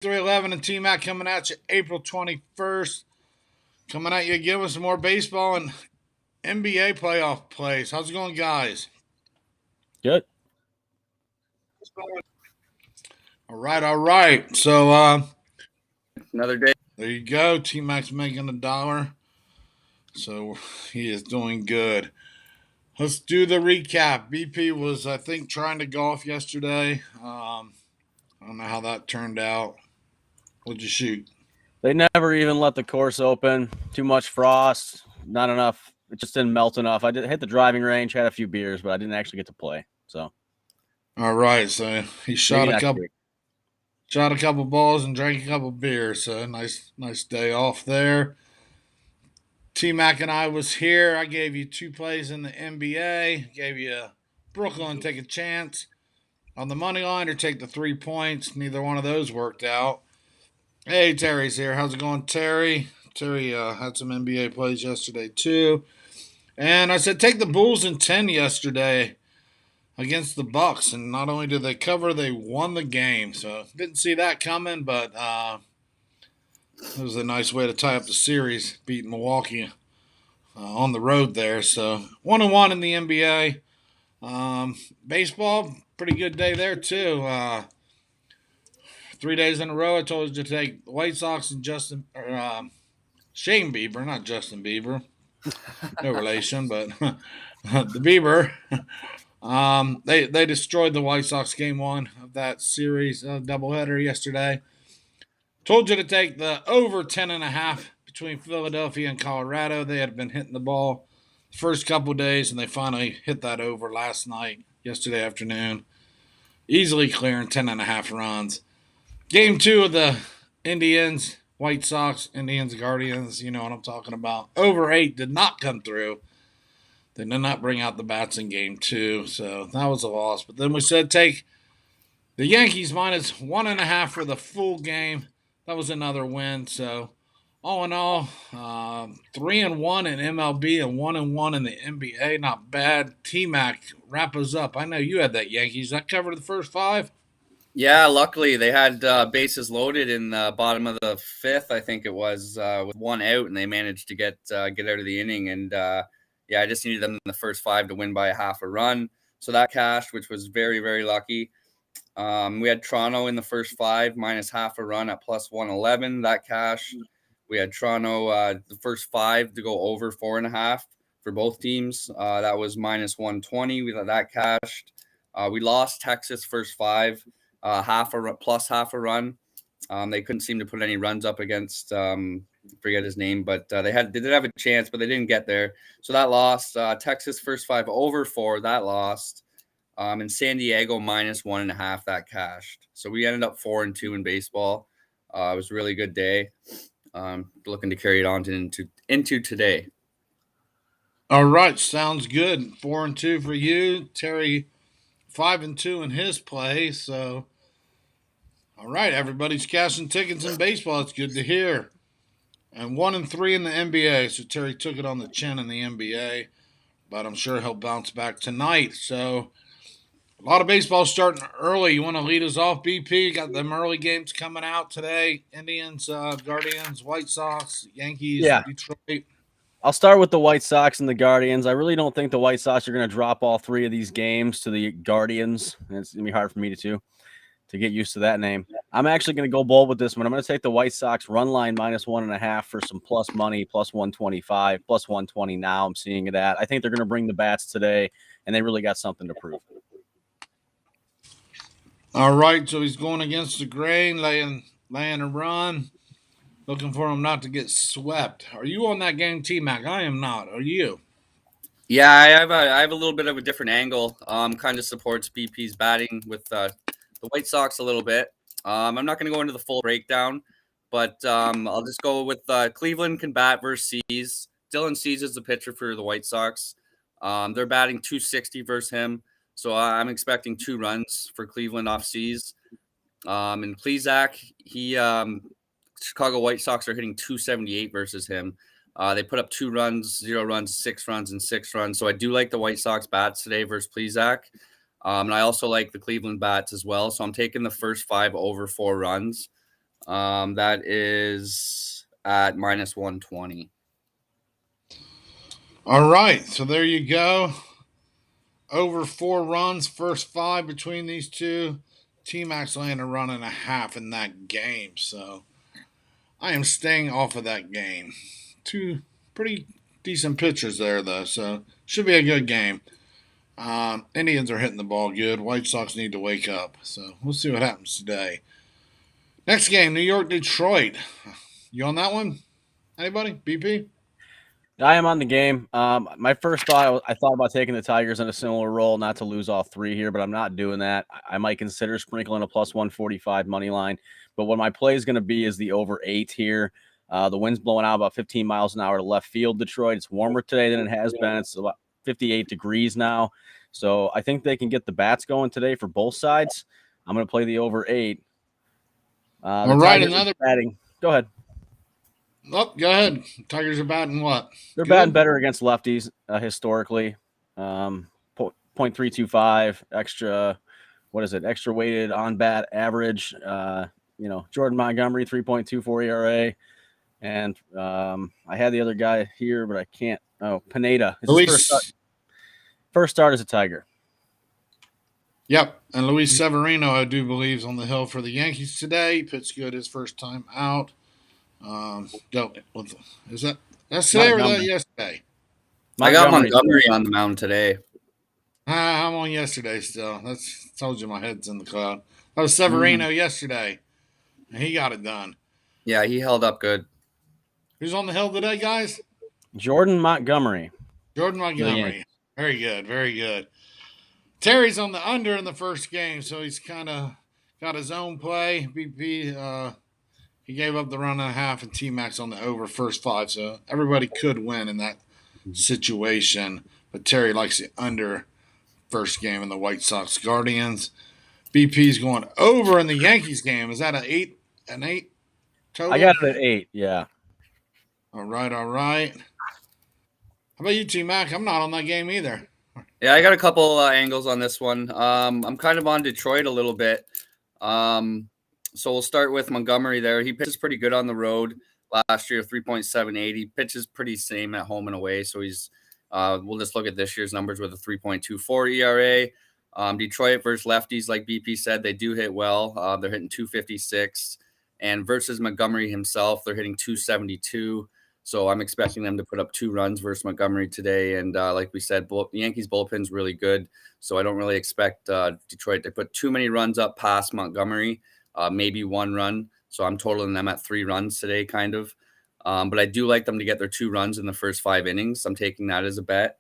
311 and TMAC coming at you April 21st. Coming at you again with some more baseball and NBA playoff plays. How's it going, guys? Good. All right, all right. So Another day. there you go. TMAC's making $1. So he is doing good. Let's do the recap. BP was, I think, trying to golf yesterday. I don't know how that turned out. What'd you shoot? They never even let the course open. Too much frost. Not enough. It just didn't melt enough. I did hit the driving range, had a few beers, but I didn't actually get to play. So All right. So he shot maybe a next couple. week. Shot a couple balls and drank a couple beers. So nice day off there. T Mac and I was here. I gave you 2 plays in the NBA. Gave you Brooklyn take a chance on the money line or take the 3 points. Neither one of those worked out. Hey, Terry's here. How's it going, Terry? Terry had some NBA plays yesterday too. And I said take the Bulls in 10 yesterday against the Bucks, and not only did they cover, they won the game. So didn't see that coming, but it was a nice way to tie up the series, beating Milwaukee on the road there. So 1-1 in the NBA. Baseball, pretty good day there too. 3 days in a row, I told you to take the White Sox and Shane Bieber, not Justin Bieber, no relation, but the Bieber. They destroyed the White Sox game 1 of that series doubleheader yesterday. Told you to take the over 10.5 between Philadelphia and Colorado. They had been hitting the ball the first couple of days, and they finally hit that over last night, yesterday afternoon, easily clearing 10.5 runs. Game 2 of the Indians, White Sox, Indians, Guardians, you know what I'm talking about. Over 8 did not come through. They did not bring out the bats in game 2, so that was a loss. But then we said take the Yankees minus 1.5 for the full game. That was another win. So all in all, 3-1 in MLB and 1-1 in the NBA. Not bad. T-Mac, wrap us up. I know you had that Yankees. That covered the first 5. Yeah, luckily they had bases loaded in the bottom of the 5th, I think it was, with 1 out, and they managed to get out of the inning. And I just needed them in the first 5 to win by a half a run. So that cashed, which was very, very lucky. We had Toronto in the first 5 minus half a run at plus 111. That cashed. We had Toronto the first 5 to go over 4.5 for both teams. That was minus 120. That cashed. We lost Texas first 5. Half a run. They couldn't seem to put any runs up against forget his name, but they did have a chance, but they didn't get there. So that lost. Texas first 5 over 4, that lost. And San Diego minus 1.5, that cashed. So we ended up 4-2 in baseball. It was a really good day. Looking to carry it on into today. All right, sounds good. 4-2 for you, Terry. 5-2 in his play. So, all right, everybody's cashing tickets in baseball. It's good to hear. And 1-3 in the NBA. So Terry took it on the chin in the NBA, but I'm sure he'll bounce back tonight. So, a lot of baseball starting early. You want to lead us off, BP? Got them early games coming out today. Indians, Guardians, White Sox, Yankees, Yeah. Detroit. I'll start with the White Sox and the Guardians. I really don't think the White Sox are going to drop all 3 of these games to the Guardians. It's going to be hard for me to get used to that name. I'm actually going to go bold with this one. I'm going to take the White Sox run line minus 1.5 for some plus money, plus 125, plus 120 now. I'm seeing it at. I think they're going to bring the bats today, and they really got something to prove. All right, so he's going against the grain, laying a run. Looking for him not to get swept. Are you on that game, T-Mac? I am not. Are you? Yeah, I have a little bit of a different angle. Kind of supports BP's batting with the White Sox a little bit. I'm not going to go into the full breakdown, but I'll just go with Cleveland can bat versus Cease. Dylan Cease is the pitcher for the White Sox. They're batting 260 versus him, so I'm expecting 2 runs for Cleveland off Cease. And Plesac, Chicago White Sox are hitting 278 versus him. They put up 2 runs, 0 runs, 6 runs, and 6 runs. So I do like the White Sox bats today versus Plesac. And I also like the Cleveland bats as well. So I'm taking the first 5 over 4 runs. That is at minus 120. All right, so there you go. Over 4 runs, first 5 between these two. TMAC's laying a run and a half in that game, so I am staying off of that game. Two pretty decent pitchers there, though, so should be a good game. Indians are hitting the ball good. White Sox need to wake up, so we'll see what happens today. Next game, New York, Detroit. You on that one? Anybody? BP? I am on the game. My first thought, I thought about taking the Tigers in a similar role, not to lose all 3 here, but I'm not doing that. I might consider sprinkling a plus 145 money line, but what my play is going to be is the over 8 here. The wind's blowing out about 15 miles an hour to left field, Detroit. It's warmer today than it has been. It's about 58 degrees now. So I think they can get the bats going today for both sides. I'm going to play the over 8. All right, another batting. Go ahead. Oh, go ahead. Tigers are batting what? They're batting better against lefties historically. 0.325 extra. What is it? Extra weighted on bat average. Jordan Montgomery 3.24 ERA, and I had the other guy here, but I can't. Oh, Pineda. First start as a Tiger. Yep, and Luis Severino, I do believe, is on the hill for the Yankees today. He pitched good his first time out. Is that's today or that yesterday? I got Montgomery on the mound today. I'm on yesterday still. That's told you my head's in the cloud. That was Severino yesterday, and he got it done. Yeah, he held up good. Who's on the hill today, guys? Jordan Montgomery. Very good, very good. Terry's on the under in the first game, so he's kind of got his own play. BP, he gave up the run and a half, and T-Mac's on the over first 5, so everybody could win in that situation. But Terry likes the under first game in the White Sox Guardians. BP's going over in the Yankees game. Is that an 8 total? I got it at 8, yeah. All right. How about you, T-Mac? I'm not on that game either. Yeah, I got a couple angles on this one. I'm kind of on Detroit a little bit. So we'll start with Montgomery there. He pitches pretty good on the road last year, 3.78. He pitches pretty same at home and away. So he's we'll just look at this year's numbers with a 3.24 ERA. Detroit versus lefties, like BP said, they do hit well. They're hitting 256. And versus Montgomery himself, they're hitting 272. So I'm expecting them to put up 2 runs versus Montgomery today. And like we said, the Yankees bullpen's really good. So I don't really expect Detroit to put too many runs up past Montgomery. Maybe 1 run. So I'm totaling them at 3 runs today, kind of. But I do like them to get their 2 runs in the first 5 innings. I'm taking that as a bet.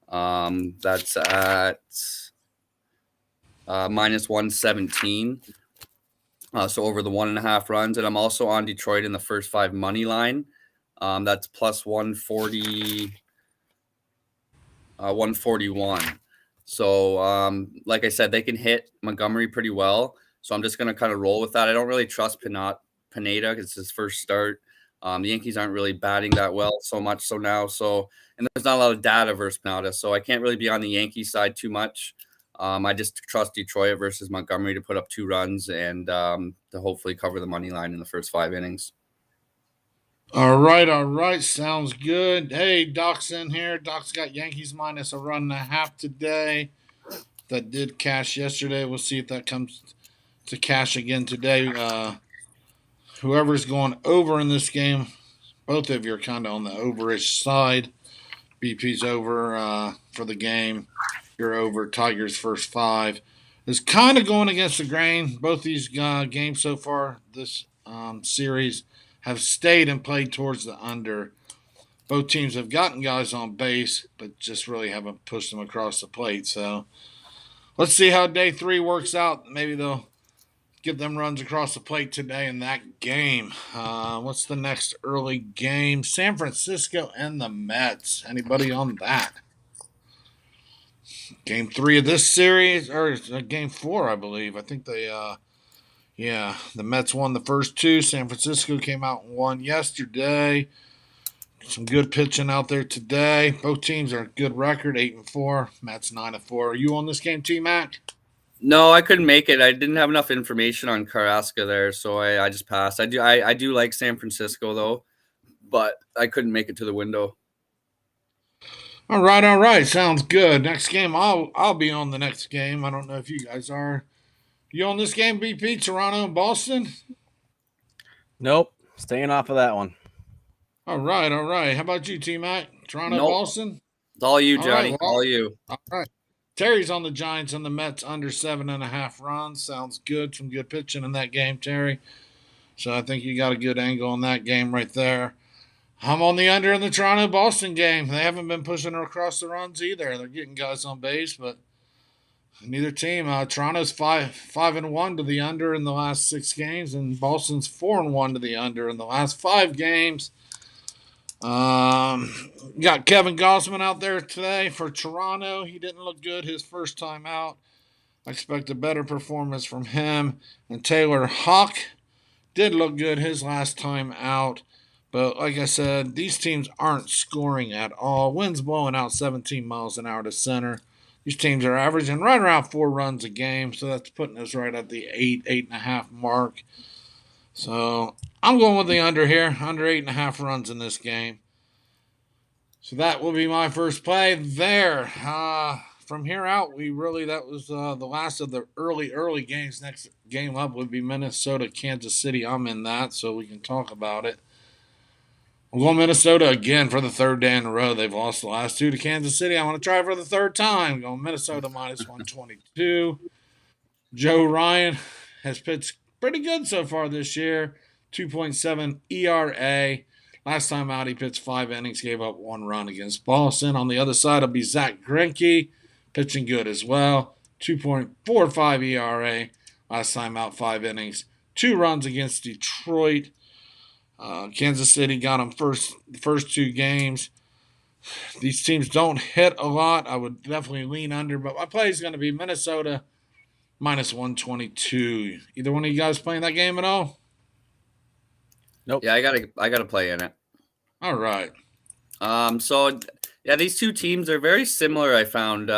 That's at minus 117. So over the 1.5 runs. And I'm also on Detroit in the first 5 money line. That's plus 140, 141. So like I said, they can hit Montgomery pretty well. So I'm just going to kind of roll with that. I don't really trust Pineda because it's his first start. The Yankees aren't really batting that well so much so now. And there's not a lot of data versus Pineda, so I can't really be on the Yankee side too much. I just trust Detroit versus Montgomery to put up 2 runs and to hopefully cover the money line in the first 5 innings. All right. Sounds good. Hey, Doc's in here. Doc's got Yankees minus a run and a half today. That did cash yesterday. We'll see if that comes to cash again today. Whoever's going over in this game, both of you are kind of on the overish side. BP's over for the game. You're over. Tigers first 5. It's kind of going against the grain. Both these games so far this series have stayed and played towards the under. Both teams have gotten guys on base, but just really haven't pushed them across the plate. So let's see how day 3 works out. Maybe they'll get them runs across the plate today in that game. What's the next early game? San Francisco and the Mets. Anybody on that? Game 3 of this series, or game 4, I believe. I think they, the Mets won the first 2. San Francisco came out and won yesterday. Some good pitching out there today. Both teams are a good record, 8-4. Mets 9-4. Are you on this game, T-Mac? No, I couldn't make it. I didn't have enough information on Carrasco there, so I just passed. I do like San Francisco though, but I couldn't make it to the window. All right. Sounds good. Next game, I'll be on the next game. I don't know if you guys are. You on this game, BP? Toronto and Boston. Nope. Staying off of that one. All right. How about you, TMAC? Toronto, Nope. Boston. It's all you, All Johnny. right, well, All you. all right. Terry's on the Giants and the Mets under 7.5 runs. Sounds good. Some good pitching in that game, Terry. So I think you got a good angle on that game right there. I'm on the under in the Toronto Boston game. They haven't been pushing across the runs either. They're getting guys on base, but neither team. Toronto's 5-1 to the under in the last 6 games, and Boston's 4-1 to the under in the last 5 games. Got Kevin Gossman out there today for Toronto. He didn't look good his first time out. I expect a better performance from him. And Taylor Hawk did look good his last time out. But like I said, these teams aren't scoring at all. Wind's blowing out 17 miles an hour to center. These teams are averaging right around 4 runs a game. So that's putting us right at the 8.5 mark. So I'm going with the under here. Under 8.5 runs in this game. So that will be my first play there. From here out, that was the last of the early games. Next game up would be Minnesota, Kansas City. I'm in that, so we can talk about it. I'm going Minnesota again for the 3rd day in a row. They've lost the last 2 to Kansas City. I want to try for the 3rd time. I'm going Minnesota minus 122. Joe Ryan has pitched pretty good so far this year. 2.7 ERA. Last time out, he pitched 5 innings, gave up 1 run against Boston. On the other side, it'll be Zach Greinke, pitching good as well. 2.45 ERA. Last time out, 5 innings, 2 runs against Detroit. Kansas City got him the first 2 games. These teams don't hit a lot. I would definitely lean under, but my play is going to be Minnesota minus 122. Either one of you guys playing that game at all? Nope. Yeah, I gotta play in it. All right. So yeah, these two teams are very similar. I found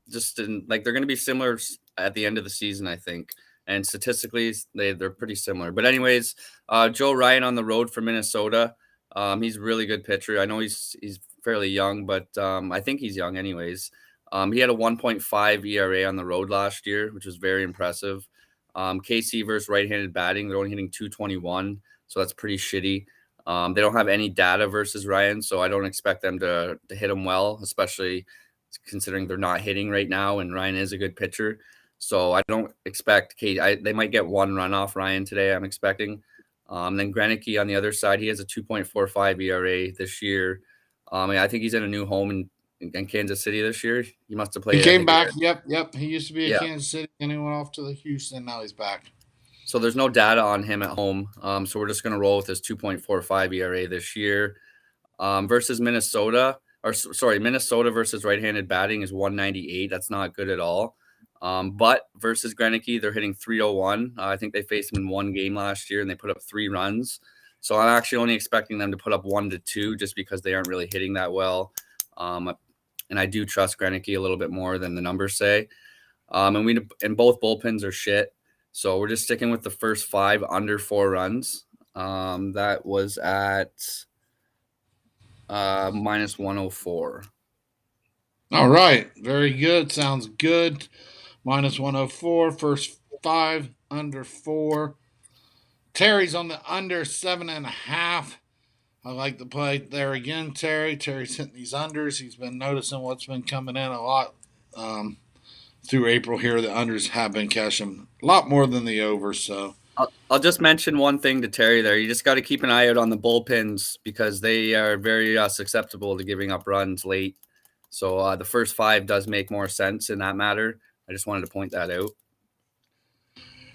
just in like they're going to be similar at the end of the season, I think, and statistically they're pretty similar. But anyways, Joe Ryan on the road for Minnesota. He's a really good pitcher. I know he's fairly young, but I think he's young anyways. He had a 1.5 ERA on the road last year, which was very impressive. KC versus right-handed batting, they're only hitting 221. So that's pretty shitty. They don't have any data versus Ryan, so I don't expect them to hit him well, especially considering they're not hitting right now, and Ryan is a good pitcher. So I don't expect they might get 1 run off Ryan today, I'm expecting. Then Greinke on the other side, he has a 2.45 ERA this year. I think he's in a new home in Kansas City this year. He must have played. He came back. Yep. He used to be at Kansas City, and he went off to the Houston. Now he's back. So there's no data on him at home. So we're just going to roll with his 2.45 ERA this year. Versus Minnesota, Minnesota versus right-handed batting is 198. That's not good at all. But versus Greinke, they're hitting 301. I think they faced him in 1 game last year, and they put up 3 runs. So I'm actually only expecting them to put up 1 to 2 just because they aren't really hitting that well. And I do trust Greinke a little bit more than the numbers say. And both bullpens are shit. So we're just sticking with the first 5 under 4 runs. That was at minus 104. All right. Very good. Sounds good. Minus 104. First 5 under 4. Terry's on the under 7.5. I like the play there again, Terry. Terry's hitting these unders. He's been noticing what's been coming in a lot. Through April here, the unders have been cashing a lot more than the overs. So I'll just mention one thing to Terry there. You just got to keep an eye out on the bullpens because they are very susceptible to giving up runs late. So the first 5 does make more sense in that matter. I just wanted to point that out.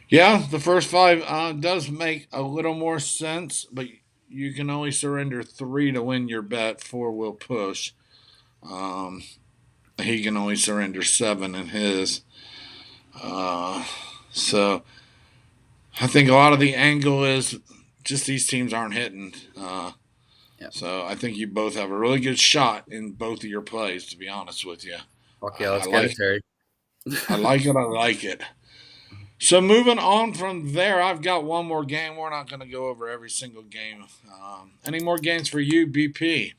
Yeah, the first 5 does make a little more sense, but you can only surrender 3 to win your bet. 4 will push. He can only surrender 7 in his. So I think a lot of the angle is just these teams aren't hitting. So I think you both have a really good shot in both of your plays, to be honest with you. Okay, let's get it, Terry. I like it. I like it. So moving on from there, I've got one more game. We're not going to go over every single game. Any more games for you, BP?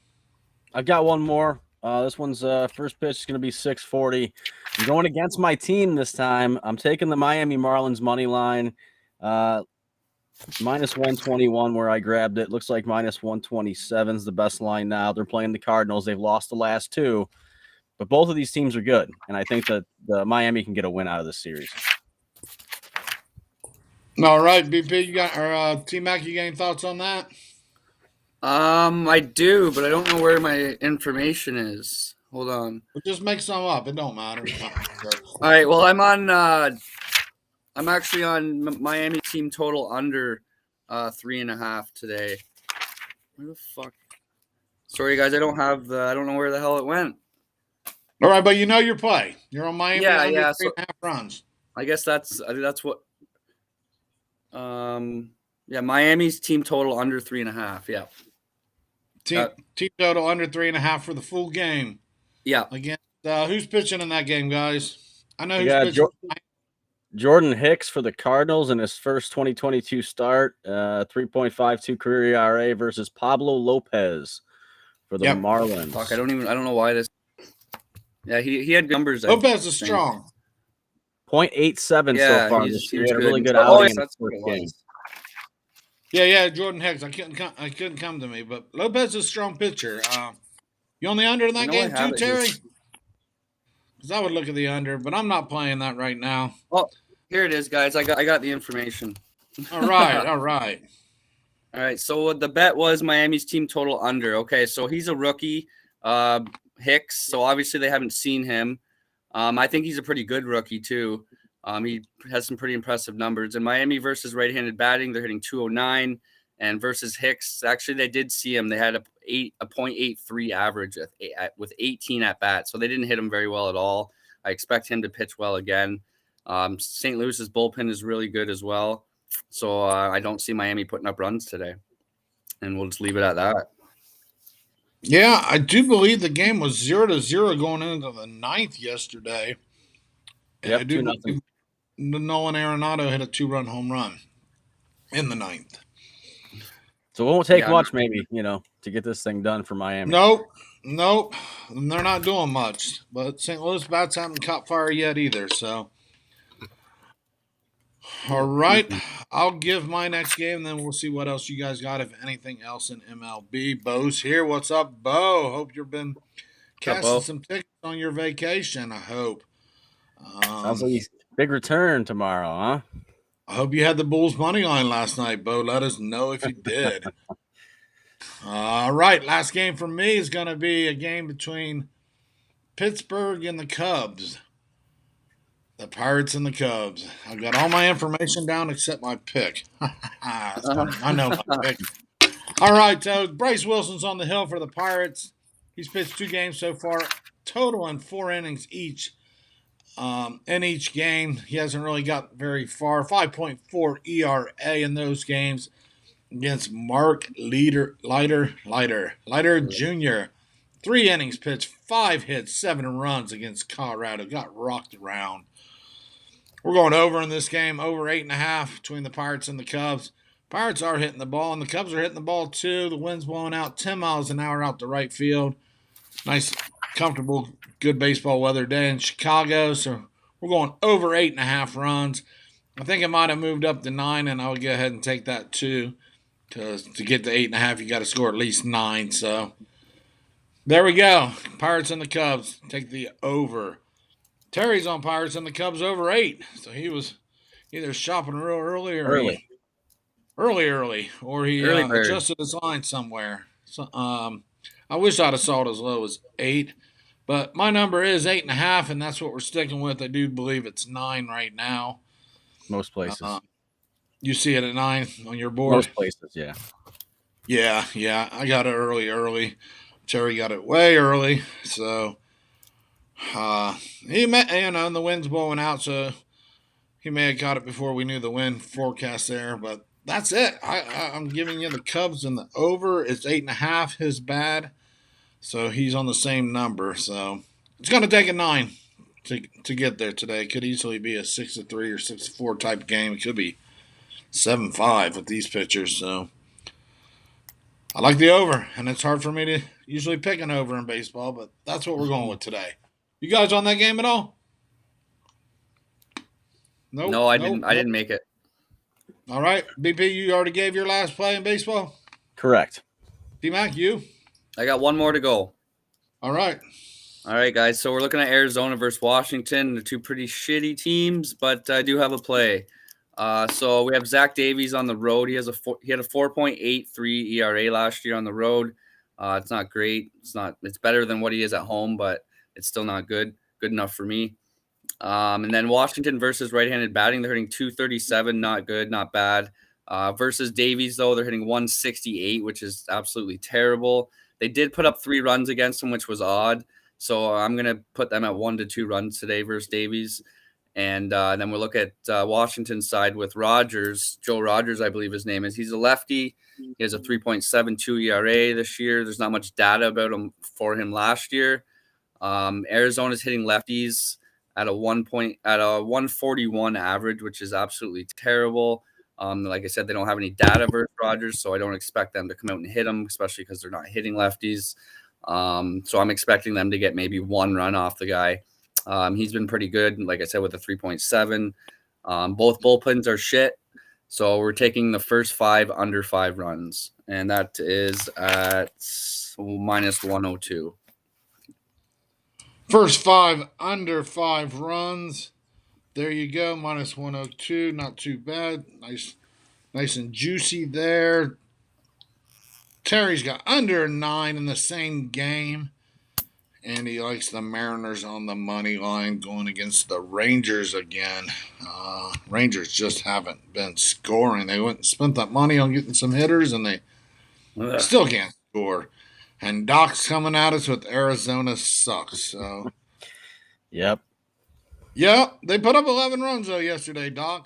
I've got one more. This one's first pitch is going to be 6:40. I'm going against my team this time. I'm taking the Miami Marlins money line. Minus 121 where I grabbed it. Looks like minus 127 is the best line now. They're playing the Cardinals. They've lost the last two, but both of these teams are good, and I think that the Miami can get a win out of this series. All right, BP, you got or TMAC, you got any thoughts on that? I do, but I don't know where my information is. Hold on. We'll just make some up. It don't matter. All right. Well, I'm actually on Miami team total under 3.5 today. Where the fuck? Sorry, guys. I don't know where the hell it went. All right, but you know your play. You're on Miami under 3.5 runs. I guess that's what. Yeah, Miami's team total under 3.5. Yeah. Team total under 3.5 for the full game. Yeah. Again, who's pitching in that game, guys? I know who's pitching. Jordan Hicks for the Cardinals in his first 2022 start, 3.52 career ERA versus Pablo Lopez for the Marlins. Fuck, I don't know why this. Yeah, he had numbers. Lopez is strong. 0.87 so far this year. He had a really good outing in the first game. Yeah, Jordan Hicks. I couldn't come to me, but Lopez is a strong pitcher. You on the under in that game too, Terry? Because I would look at the under, but I'm not playing that right now. Oh, here it is, guys. I got the information. All right. So the bet was Miami's team total under. Okay, so he's a rookie, Hicks. So obviously they haven't seen him. I think he's a pretty good rookie too. He has some pretty impressive numbers. In Miami versus right-handed batting, they're hitting 209, and versus Hicks, actually they did see him. They had a 0.83 average with 18 at bats, so they didn't hit him very well at all. I expect him to pitch well again. St. Louis's bullpen is really good as well, so I don't see Miami putting up runs today, and we'll just leave it at that. Yeah, I do believe the game was 0-0 going into the ninth yesterday. Yep, I do believe Nolan Arenado hit a 2-run home run in the ninth. So it won't take much, maybe, to get this thing done for Miami. Nope. And they're not doing much. But St. Louis bats haven't caught fire yet either. So, all right. I'll give my next game, then we'll see what else you guys got, if anything else in MLB. Bo's here. What's up, Bo? Hope you've been casting some tickets on your vacation, I hope. Sounds like big return tomorrow, huh? I hope you had the Bulls money line last night, Bo. Let us know if you did. All right. Last game for me is going to be a game between Pittsburgh and the Cubs. The Pirates and the Cubs. I've got all my information down except my pick. I know my pick. All right. So Bryce Wilson's on the hill for the Pirates. He's pitched 2 games so far, total in 4 innings each. In each game, he hasn't really got very far. 5.4 ERA in those games against Mark Leiter Jr. 3 innings pitched, 5 hits, 7 runs against Colorado. Got rocked around. We're going over in this game, over 8.5 between the Pirates and the Cubs. Pirates are hitting the ball, and the Cubs are hitting the ball too. The wind's blowing out 10 miles an hour out to right field. Nice, comfortable, good baseball weather day in Chicago. So we're going over 8.5 runs. I think it might have moved up to 9, and I would go ahead and take that too. Because to get to 8.5, you got to score at least 9. So there we go. Pirates and the Cubs take the over. Terry's on Pirates and the Cubs over 8. So he was either shopping real early or early, or he adjusted his line somewhere. So, I wish I'd have saw it as low as 8. But my number is 8.5, and that's what we're sticking with. I do believe it's 9 right now. Most places. You see it at 9 on your board? Most places, yeah. Yeah. I got it early. Terry got it way early. So, he may, and the wind's blowing out, so he may have got it before we knew the wind forecast there. But that's it. I'm giving you the Cubs and the over. It's 8.5, his bad. So he's on the same number. So it's going to take a 9. to get there today. It could easily be a 6-3 or 6-4 type game. It could be 7-5 with these pitchers. So I like the over, and it's hard for me to usually pick an over in baseball, but that's what we're going with today. You guys on that game at all? Nope. No, I didn't make it. All right, BP, you already gave your last play in baseball. Correct. TMAC, you? I got one more to go. All right, guys. So we're looking at Arizona versus Washington. They're two pretty shitty teams, but I do have a play. So we have Zach Davies on the road. He had a 4.83 ERA last year on the road. It's not great. It's better than what he is at home, but it's still not good enough for me. And then Washington versus right-handed batting, they're hitting 237, not good, not bad. Versus Davies, though, they're hitting 168, which is absolutely terrible. They did put up 3 runs against them, which was odd. So I'm going to put them at 1 to 2 runs today versus Davies. And then we'll look at Washington's side with Rogers. Joe Rogers, I believe his name is. He's a lefty. He has a 3.72 ERA this year. There's not much data about him for him last year. Arizona's hitting lefties at a 141 average, which is absolutely terrible. Like I said, they don't have any data versus Rogers, so I don't expect them to come out and hit them, especially because they're not hitting lefties. So I'm expecting them to get maybe 1 run off the guy. He's been pretty good, like I said, with a 3.7. Both bullpens are shit, so we're taking the first 5 under 5 runs, and that is at minus 102. first 5 under 5 runs. There you go, minus 102. Not too bad. Nice and juicy there. Terry's got under 9 in the same game. And he likes the Mariners on the money line going against the Rangers again. Rangers just haven't been scoring. They went and spent that money on getting some hitters, and they still can't score. And Doc's coming at us with Arizona sucks. So, Yep. yeah, they put up 11 runs, though, yesterday, Doc.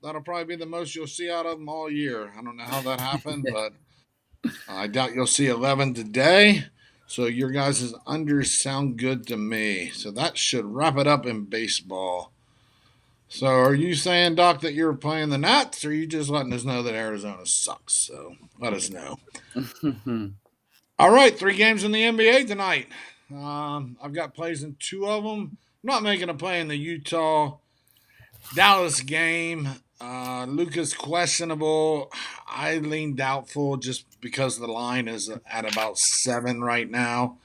That'll probably be the most you'll see out of them all year. I don't know how that happened, but I doubt you'll see 11 today. So your guys' unders sound good to me. So that should wrap it up in baseball. So are you saying, Doc, that you're playing the Nats, or are you just letting us know that Arizona sucks? So let us know. All right, 3 games in the NBA tonight. I've got plays in 2 of them. I'm not making a play in the Utah-Dallas game. Luka's questionable. I lean doubtful just because the line is at about 7 right now.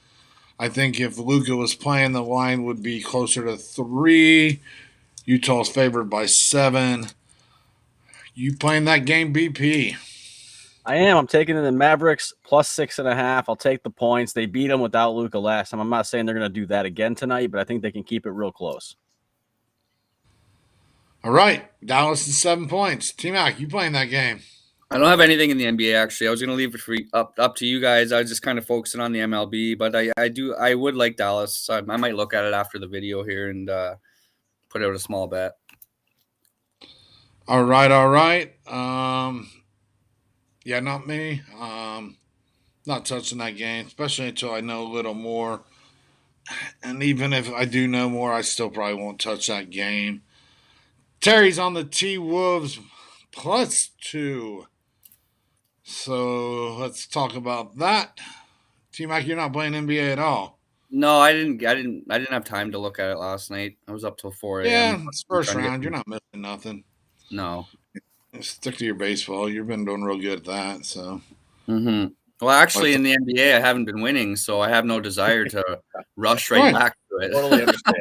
I think if Luka was playing, the line would be closer to 3. Utah's favored by 7. You playing that game, BP? I am. I'm taking the Mavericks plus 6.5. I'll take the points. They beat them without Luka last time. I'm not saying they're going to do that again tonight, but I think they can keep it real close. All right, Dallas is 7 points. T-Mac, you playing that game? I don't have anything in the NBA, actually. I was going to leave it up to you guys. I was just kind of focusing on the MLB, but I would like Dallas. So I might look at it after the video here and put out a small bet. All right. Yeah, not me. Not touching that game, especially until I know a little more. And even if I do know more, I still probably won't touch that game. Terry's on the T-Wolves plus 2. So let's talk about that. T-Mac, you're not playing NBA at all. No, I didn't have time to look at it last night. I was up till 4 a.m. Yeah, it's first round. You're not missing nothing. No. Stick to your baseball. You've been doing real good at that. So. Mm-hmm. Well, actually, in the NBA, I haven't been winning, so I have no desire to rush right back to it. Totally understand.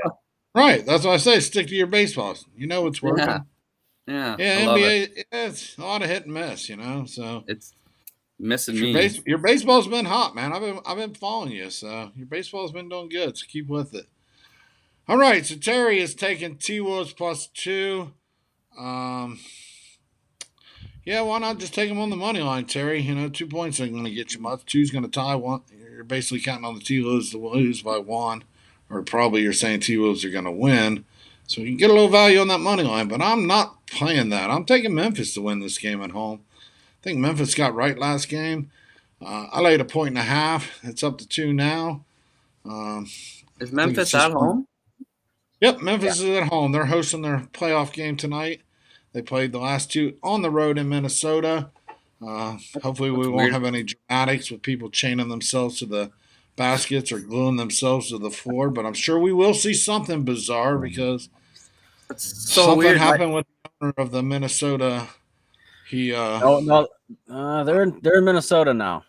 Right. That's why I say stick to your baseball. You know it's working. Yeah. NBA, it's a lot of hit and miss, so it's missing me. Your baseball's been hot, man. I've been following you, so your baseball's been doing good, so keep with it. All right, so Terry is taking T-Wolves plus 2. Yeah, why not just take him on the money line, Terry? 2 points ain't going to get you much. 2's going to tie 1. You're basically counting on the T-Wolves to lose by 1. Or probably you're saying T-Wolves are going to win. So you can get a little value on that money line. But I'm not playing that. I'm taking Memphis to win this game at home. I think Memphis got right last game. I laid 1.5. It's up to 2 now. Is Memphis at home? Yep, Memphis is at home. They're hosting their playoff game tonight. They played the last two on the road in Minnesota. Hopefully, we That's won't weird. have any dramatics with people chaining themselves to the baskets or gluing themselves to the floor. But I'm sure we will see something bizarre because That's so something weird. happened with the owner of the Minnesota. He Oh no, they're in Minnesota now.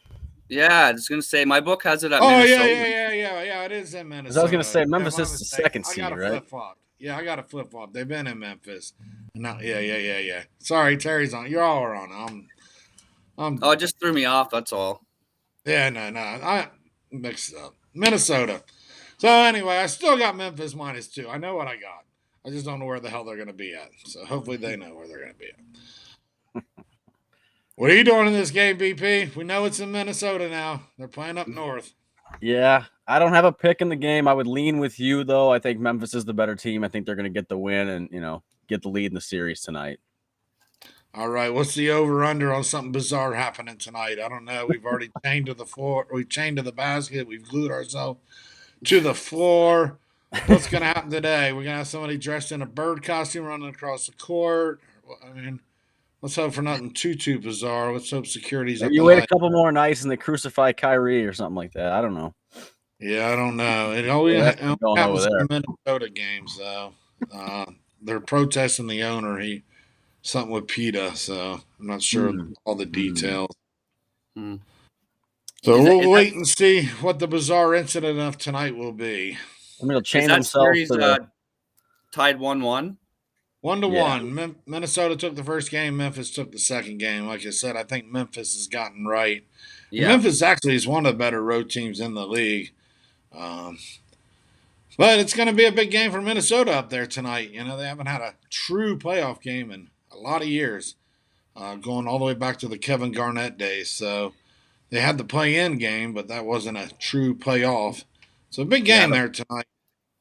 Yeah, I was gonna say my book has it at Oh Minnesota. yeah. It is in Because I was gonna Minnesota. say Yeah, Memphis my is the mistake. second I seed, got a right? flip flop. Yeah, I got a flip flop. They've been in Memphis. No, yeah. Sorry, Terry's on. You're all on. Oh, I'm. it just threw me off. That's all. Yeah, no. I mixed it up. Minnesota. So anyway, I still got Memphis -2. I know what I got. I just don't know where the hell they're going to be at. So hopefully they know where they're going to be at. What are you doing in this game, BP? We know it's in Minnesota now. They're playing up north. Yeah, I don't have a pick in the game. I would lean with you though. I think Memphis is the better team. I think they're going to get the win and get the lead in the series tonight. All right, what's the over under on something bizarre happening tonight? I don't know. We've already chained to the floor. We've chained to the basket. We've glued ourselves to the floor. What's going to happen today? We're going to have somebody dressed in a bird costume running across the court. I mean, let's hope for nothing too bizarre. Let's hope security's Maybe at you the wait a high. couple more nights and they crucify Kyrie or something like that. I don't know. Yeah, I don't know. It The only rest is going over happens in there. the Minnesota games, though. They're protesting the owner. He something with PETA, so I'm not sure all the details. Hmm. So Is we'll that wait and see what the bizarre incident of tonight will be. I mean, they'll is chain that themselves series to the tied 1-1? 1-1. Minnesota took the first game. Memphis took the second game. Like I said, I think Memphis has gotten right. And Yeah. Memphis actually is one of the better road teams in the league. Um, but it's going to be a big game for Minnesota up there tonight. You know, they haven't had a true playoff game in a lot of years, going all the way back to the Kevin Garnett days. So they had the play-in game, but that wasn't a true playoff. So a big Yeah, game there tonight.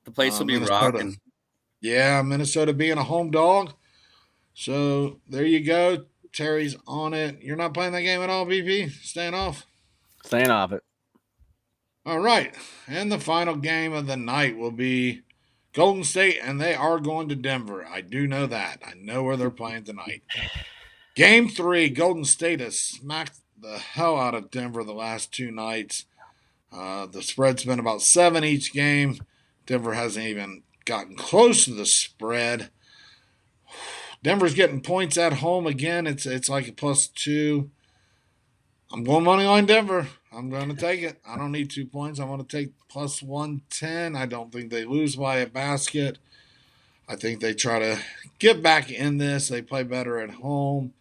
the place will be Minnesota. rocking. Yeah, Minnesota being a home dog. So there you go. Terry's on it. You're not playing that game at all, BP? Staying off? staying off it. All right. And the final game of the night will be Golden State, and they are going to Denver. I do know that. I know where they're playing tonight. Game 3, Golden State has smacked the hell out of Denver the last two nights. The spread's been about 7 each game. Denver hasn't even gotten close to the spread. Denver's getting points at home again. It's like a +2. I'm going money line Denver. I'm going to take it. I don't need 2 points. I'm going to take +110. I don't think they lose by a basket. I think they try to get back in this. They play better at home.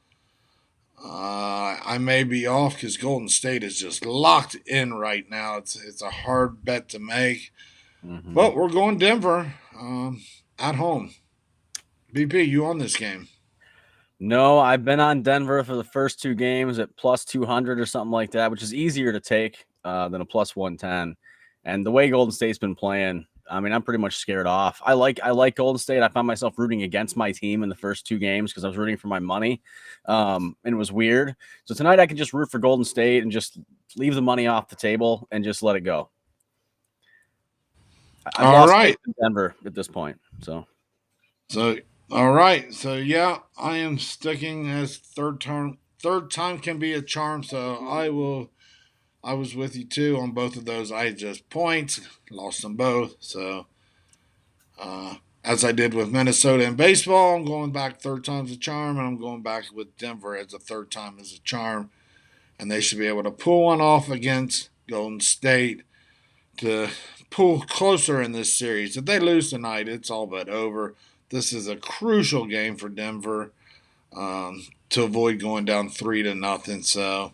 I may be off because Golden State is just locked in right now. It's a hard bet to make. But we're going Denver at home. BP, you on this game? No, I've been on Denver for the first 2 games at +200 or something like that, which is easier to take than a +110. And the way Golden State's been playing, I mean, I'm pretty much scared off. I like Golden State. I found myself rooting against my team in the first 2 games because I was rooting for my money, and it was weird. So tonight I can just root for Golden State and just leave the money off the table and just let it go. I've All lost right. faith in Denver at this point. So all right. So yeah, I am sticking as third time. Third time can be a charm. So I was with you too on both of those. I just points, lost them both. So as I did with Minnesota in baseball, I'm going back third time's a charm, and I'm going back with Denver as a third time as a charm. And they should be able to pull one off against Golden State to pull closer in this series. If they lose tonight, it's all but over. This is a crucial game for Denver to avoid going down 3-0. So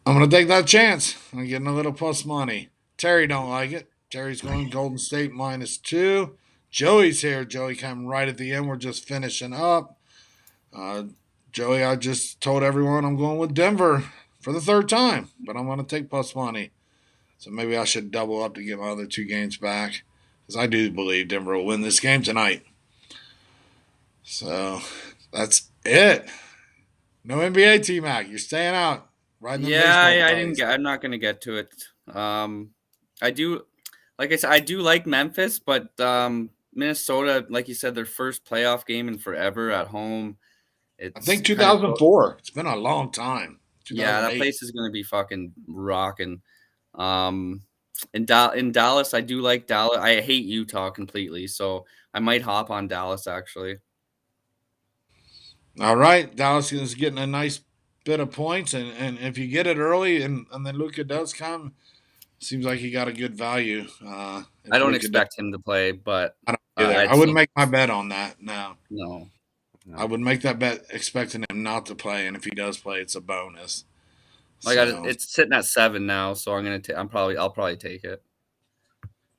I'm going to take that chance. I'm getting a little plus money. Terry don't like it. Terry's going Golden State -2. Joey's here. Joey came right at the end. We're just finishing up. Joey, I just told everyone I'm going with Denver for the third time, but I'm going to take plus money. So maybe I should double up to get my other 2 games back because I do believe Denver will win this game tonight. So that's it. No NBA TMAC. You're staying out. Riding the Yeah, baseball I bikes. didn't get. I'm not gonna get to it. I do. like I said, I do like Memphis, but Minnesota, like you said, their first playoff game in forever at home. I It's think kind of 2004. It's been a long time. yeah, that 2008. place is gonna be fucking rocking. Um, in Dallas, I do like Dallas. I hate Utah completely, so I might hop on Dallas actually. All right, Dallas is getting a nice bit of points, and if you get it early, and then Luka does come, seems like he got a good value. I If don't Luka does, expect him to play, but I don't either. I'd I wouldn't see. make my bet on that. No, No, I No. would make that bet expecting him not to play, and if he does play, it's a bonus. I got it. So It's sitting at 7 now, so I'll probably take it.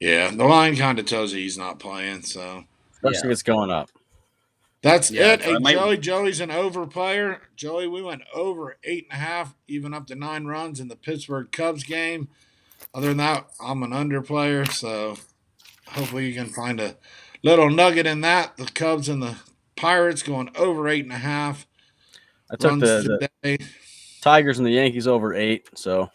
yeah, the line kind of tells you he's not playing. So Especially if it's going up. that's Yeah, it. so I Hey, might. Joey. Joey's an over player. Joey, we went over 8.5, even up to 9 runs in the Pittsburgh Cubs game. Other than that, I'm an under player. So hopefully you can find a little nugget in that. The Cubs and the Pirates going over 8.5 I took runs the today. Tigers and the Yankees over 8. So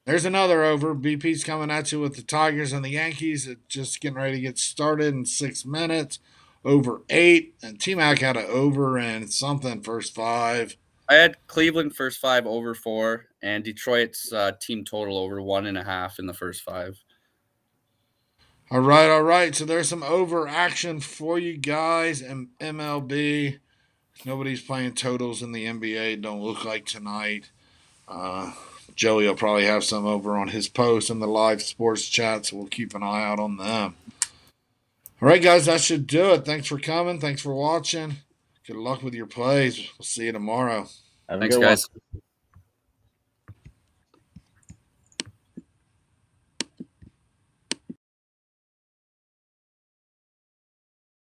There's another over. BP's coming at you with the Tigers and the Yankees. It's just getting ready to get started in 6 minutes. Over 8. And TMAC had an over and something first 5. I had Cleveland first 5 over 4, and Detroit's team total over 1.5 in the first 5. All right, all right. So there's some over action for you guys in MLB. Nobody's playing totals in the NBA. Don't look like tonight. Uh, Joey will probably have some over on his post in the live sports chat, so we'll keep an eye out on them. All right, guys, that should do it. Thanks for coming. Thanks for watching. Good luck with your plays. We'll see you tomorrow. have a Thanks, good one. guys.